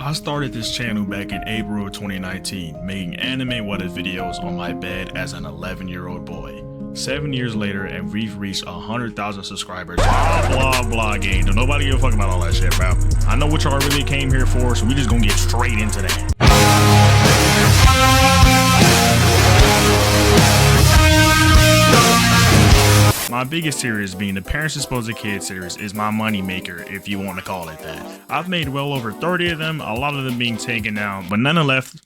I started this channel back in April of 2019, making anime weather videos on my bed as an 11-year-old boy. 7 years later, and we've reached 100,000 subscribers. Blah gang. Don't nobody give a fuck about all that shit, bro. I know what y'all really came here for, so we just gonna get straight into that. My biggest series, being the Parents Expose Their Kids series, is my money maker, if you want to call it that. I've made well over 30 of them, a lot of them being taken down, but nonetheless,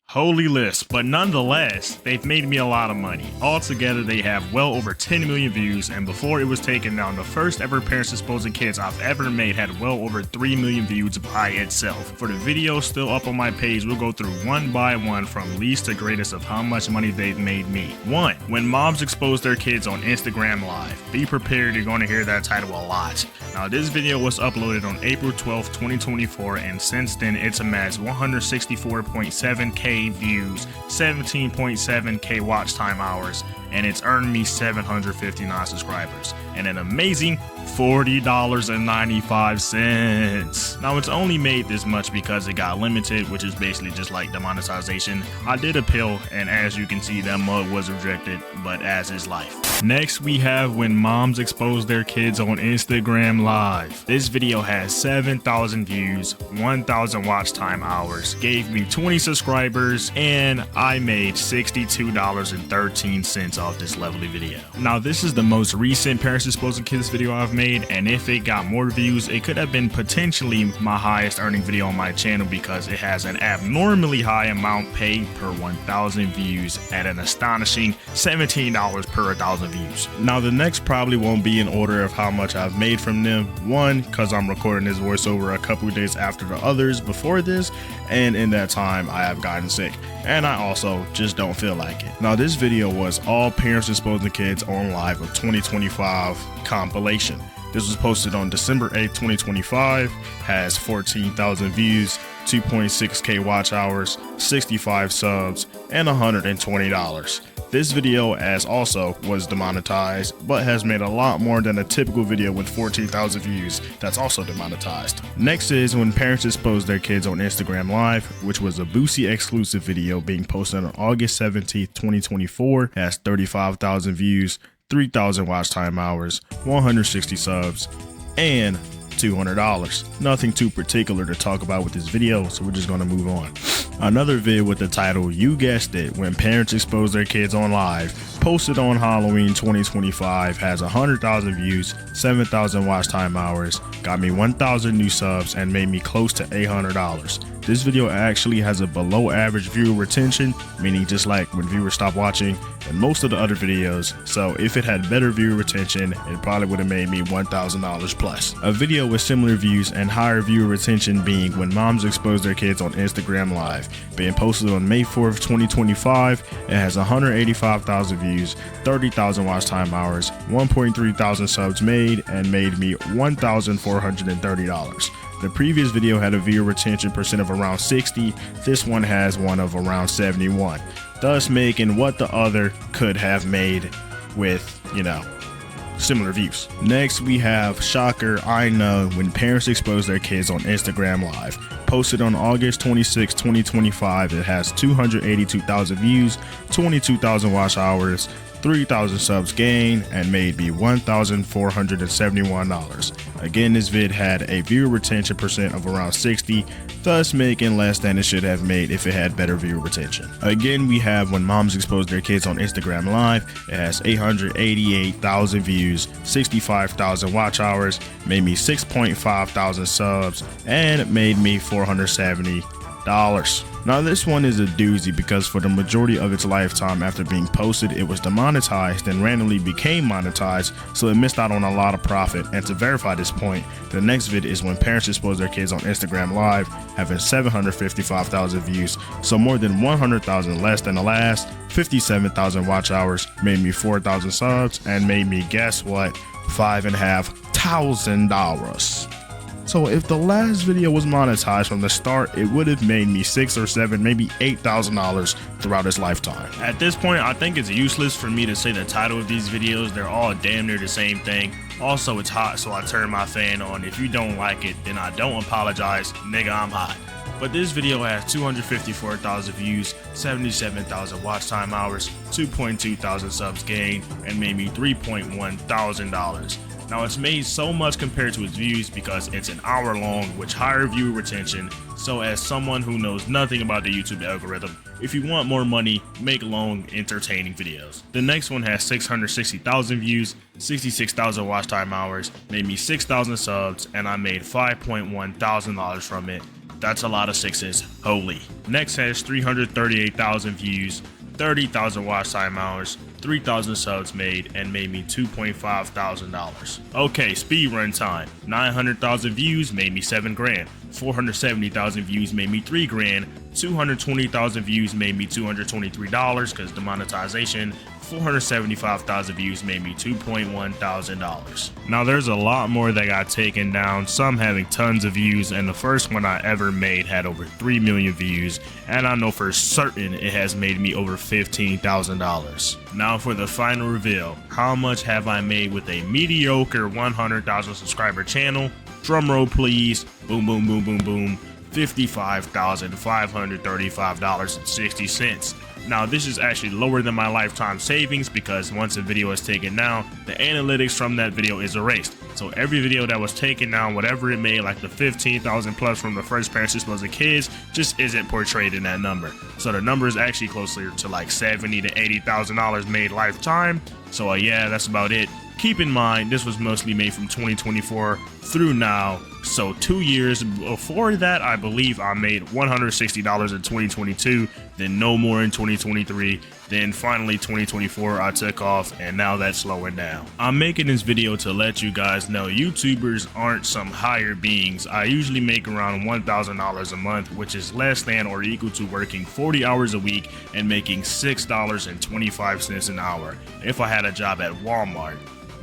holy list, but nonetheless, they've made me a lot of money. Altogether, they have well over 10 million views, and before it was taken down, the first ever Parents Expose Their Kids I've ever made had well over 3 million views by itself. For the video still up on my page, we'll go through one by one from least to greatest of how much money they've made me. 1. When moms expose their kids on Instagram Live. Be prepared, you're going to hear that title a lot. Now, this video was uploaded on April 12th, 2024, and since then it's amassed 164.7k views, 17.7k watch time hours, and it's earned me 759 subscribers and an amazing $40.95. Now, it's only made this much because it got limited, which is basically just like demonetization. I did appeal, and as you can see, that mug was rejected, but as is life. Next, we have when moms expose their kids on Instagram Live. This video has 7,000 views, 1,000 watch time hours, gave me 20 subscribers, and I made $62.13 off this lovely video. Now, this is the most recent Parents Exposing Kids video I've made, and if it got more views, it could have been potentially my highest earning video on my channel because it has an abnormally high amount paid per 1,000 views at an astonishing $17 per 1,000 views. Now, the next probably won't be in order of how much I've made from them. One, because I'm recording this voiceover a couple of days after the others before this, and in that time I have gotten sick, and I also just don't feel like it. Now, this video was all Parents Exposing Kids on Live of 2025 compilation. This was posted on December 8th, 2025, has 14,000 views, 2.6k watch hours, 65 subs, and $120. This video as also was demonetized, but has made a lot more than a typical video with 14,000 views that's also demonetized. Next is when parents expose their kids on Instagram Live, which was a Boosie exclusive video being posted on August 17th, 2024, has 35,000 views, 3,000 watch time hours, 160 subs, and $200. Nothing too particular to talk about with this video, so we're just gonna move on. Another vid with the title, you guessed it, when parents expose their kids on Live, posted on Halloween 2025, has 100,000 views, 7,000 watch time hours, got me 1,000 new subs, and made me close to $800. This video actually has a below average viewer retention, meaning just like when viewers stop watching in most of the other videos, so if it had better viewer retention, it probably would have made me $1,000 plus. A video with similar views and higher viewer retention being when moms expose their kids on Instagram Live, being posted on May 4th, 2025, it has 185,000 views, 30,000 watch time hours, 1.3 thousand subs made, and made me $1,430. The previous video had a viewer retention percent of around 60, this one has one of around 71, thus making what the other could have made with, similar views. Next, we have shocker, I know, when parents expose their kids on Instagram Live. Posted on August 26, 2025, it has 282,000 views, 22,000 watch hours, 3,000 subs gained, and made me $1,471. Again, this vid had a viewer retention percent of around 60, thus making less than it should have made if it had better viewer retention. Again, we have when moms expose their kids on Instagram Live, it has 888,000 views, 65,000 watch hours, made me 6.5 thousand subs, and made me $470. Now, this one is a doozy because for the majority of its lifetime after being posted, it was demonetized and randomly became monetized, so it missed out on a lot of profit. And to verify this point, the next vid is when parents expose their kids on Instagram Live, having 755,000 views, so more than 100,000 less than the last, 57,000 watch hours, made me 4,000 subs, and made me, guess what, $5,500. So if the last video was monetized from the start, it would have made me $6,000 or $7,000, maybe $8,000 throughout his lifetime. At this point, I think it's useless for me to say the title of these videos. They're all damn near the same thing. Also, it's hot, so I turn my fan on. If you don't like it, then I don't apologize. Nigga, I'm hot. But this video has 254,000 views, 77,000 watch time hours, 2.2 thousand subs gained, and made me $3.1 thousand. Now it's made so much compared to its views because it's an hour long, which higher viewer retention. So as someone who knows nothing about the YouTube algorithm, if you want more money, make long, entertaining videos. The next one has 660,000 views, 66,000 watch time hours, made me 6,000 subs, and I made $5.1 thousand from it. That's a lot of sixes, holy. Next has 338,000 views, 30,000 watch time hours, 3,000 subs made, and made me $2.5 thousand. Okay, speedrun time. 900,000 views made me $7 grand. 470,000 views made me $3 grand. 220,000 views made me $223 because demonetization. 475,000 views made me $2.1 thousand. Now there's a lot more that got taken down, some having tons of views, and the first one I ever made had over 3 million views, and I know for certain it has made me over $15,000. Now for the final reveal, how much have I made with a mediocre 100,000 subscriber channel? Drumroll please, boom boom boom boom boom, $55,535.60. Now this is actually lower than my lifetime savings because once a video is taken down, the analytics from that video is erased. So every video that was taken down, whatever it made, like the 15,000 plus from the first Parents Exposing Kids, just isn't portrayed in that number. So the number is actually closer to like $70,000 to $80,000 made lifetime. So yeah, that's about it. Keep in mind, this was mostly made from 2024 through now. So 2 years before that, I believe I made $160 in 2022, then no more in 2023, then finally 2024 I took off, and now that's slowing down. I'm making this video to let you guys know YouTubers aren't some higher beings. I usually make around $1,000 a month, which is less than or equal to working 40 hours a week and making $6.25 an hour if I had a job at Walmart,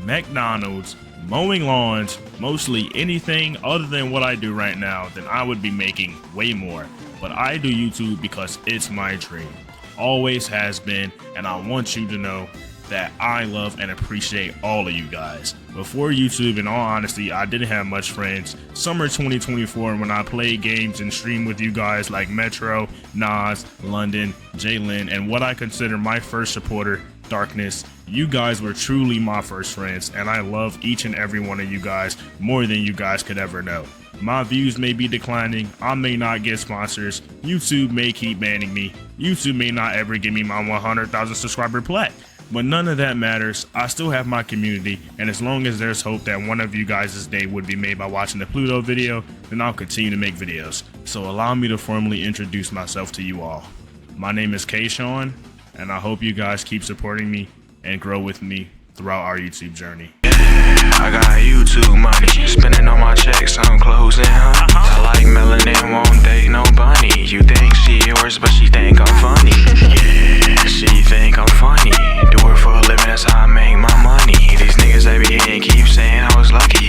McDonald's, mowing lawns, mostly anything other than what I do right now, then I would be making way more. But I do YouTube because it's my dream, always has been, and I want you to know that I love and appreciate all of you guys. Before YouTube, in all honesty, I didn't have much friends. Summer 2024, when I played games and streamed with you guys like Metro, Nas, London, Jalen, and what I consider my first supporter, Darkness, you guys were truly my first friends, and I love each and every one of you guys more than you guys could ever know. My views may be declining, I may not get sponsors, YouTube may keep banning me, YouTube may not ever give me my 100,000 subscriber plaque, but none of that matters. I still have my community, and as long as there's hope that one of you guys' day would be made by watching the Pluto video, then I'll continue to make videos. So allow me to formally introduce myself to you all. My name is K-Sean, and I hope you guys keep supporting me and grow with me throughout our YouTube journey. I got YouTube money, spending on my checks, I'm closing honey. I like melanin, won't date no bunny. You think she yours, but she think I'm funny. Yeah, she think I'm funny. Do it for a living, that's how I make my money. These niggas they be hating, keep saying I was lucky.